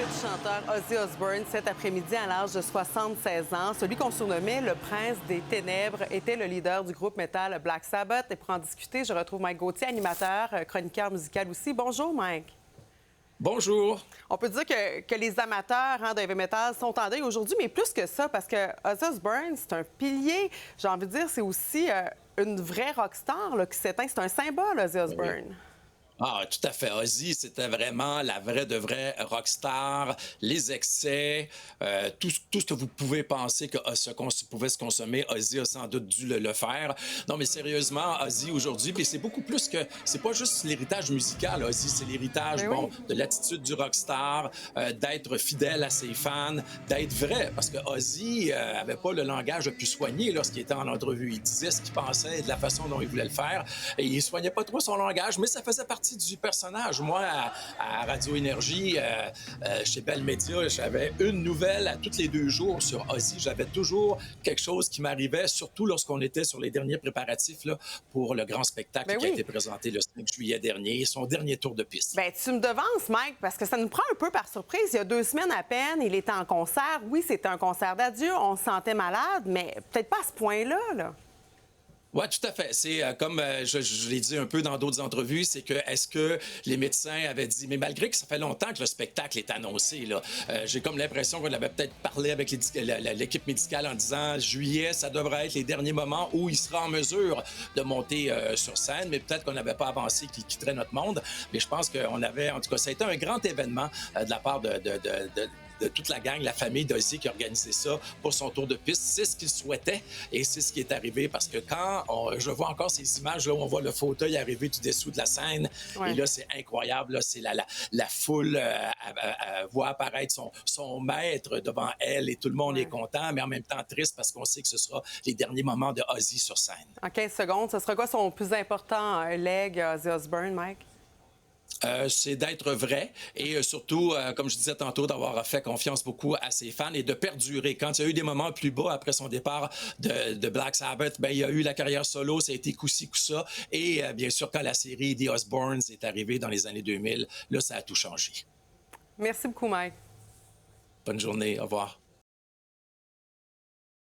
du chanteur Ozzy Osbourne cet après-midi à l'âge de 76 ans. Celui qu'on surnommait le prince des ténèbres était le leader du groupe métal Black Sabbath. Et pour en discuter, je retrouve Mike Gauthier, animateur, chroniqueur musical aussi. Bonjour, Mike. Bonjour. On peut dire que les amateurs de heavy metal sont en deuil aujourd'hui, mais plus que ça, parce que Ozzy Osbourne, c'est un pilier. J'ai envie de dire, c'est aussi une vraie rockstar là, qui s'éteint. C'est un symbole, Ozzy Osbourne. Oui. Ah, tout à fait. Ozzy, c'était vraiment la vraie de vraie rockstar. Les excès, tout ce que vous pouvez penser que pouvait se consommer, Ozzy a sans doute dû le faire. Non, mais sérieusement, Ozzy aujourd'hui, puis c'est beaucoup plus que, c'est pas juste l'héritage musical, Ozzy, c'est l'héritage, Mais bon, oui. de l'attitude du rockstar, d'être fidèle à ses fans, d'être vrai, parce que Ozzy avait pas le langage le plus soigné lorsqu'il était en entrevue. Il disait ce qu'il pensait de la façon dont il voulait le faire, et il soignait pas trop son langage, mais ça faisait partie du personnage. Moi, à Radio Énergie, chez Bell Media, j'avais une nouvelle à tous les 2 jours sur Ozzy. J'avais toujours quelque chose qui m'arrivait, surtout lorsqu'on était sur les derniers préparatifs là, pour le grand spectacle Ben qui a oui. été présenté le 5 juillet dernier, son dernier tour de piste. Bien, tu me devances, Mike, parce que ça nous prend un peu par surprise. Il y a 2 semaines à peine, il était en concert. Oui, c'était un concert d'adieu, on se sentait malade, mais peut-être pas à ce point-là, là. Oui, tout à fait. C'est comme je l'ai dit un peu dans d'autres entrevues, c'est que est-ce que les médecins avaient dit, mais malgré que ça fait longtemps que le spectacle est annoncé, là, j'ai comme l'impression qu'on avait peut-être parlé avec l'équipe médicale en disant juillet, ça devrait être les derniers moments où il sera en mesure de monter sur scène, mais peut-être qu'on n'avait pas avancé qu'il quitterait notre monde. Mais je pense qu'on avait, en tout cas, ça a été un grand événement de la part de toute la gang, la famille d'Ozzy qui a organisé ça pour son tour de piste. C'est ce qu'il souhaitait et c'est ce qui est arrivé parce que je vois encore ces images là où on voit le fauteuil arriver tout dessous de la scène Ouais. et là, c'est incroyable. Là, c'est la foule voit apparaître son maître devant elle et tout le monde est Ouais. content, mais en même temps triste parce qu'on sait que ce sera les derniers moments de Ozzy sur scène. En 15 secondes, ce sera quoi son plus important leg, Ozzy Osbourne, Mike? C'est d'être vrai et surtout, comme je disais tantôt, d'avoir fait confiance beaucoup à ses fans et de perdurer. Quand il y a eu des moments plus bas après son départ de Black Sabbath, ben, il y a eu la carrière solo, ça a été coup-ci, coup-ça. Et bien sûr, quand la série The Osbournes est arrivée dans les années 2000, là, ça a tout changé. Merci beaucoup, Mike. Bonne journée, au revoir.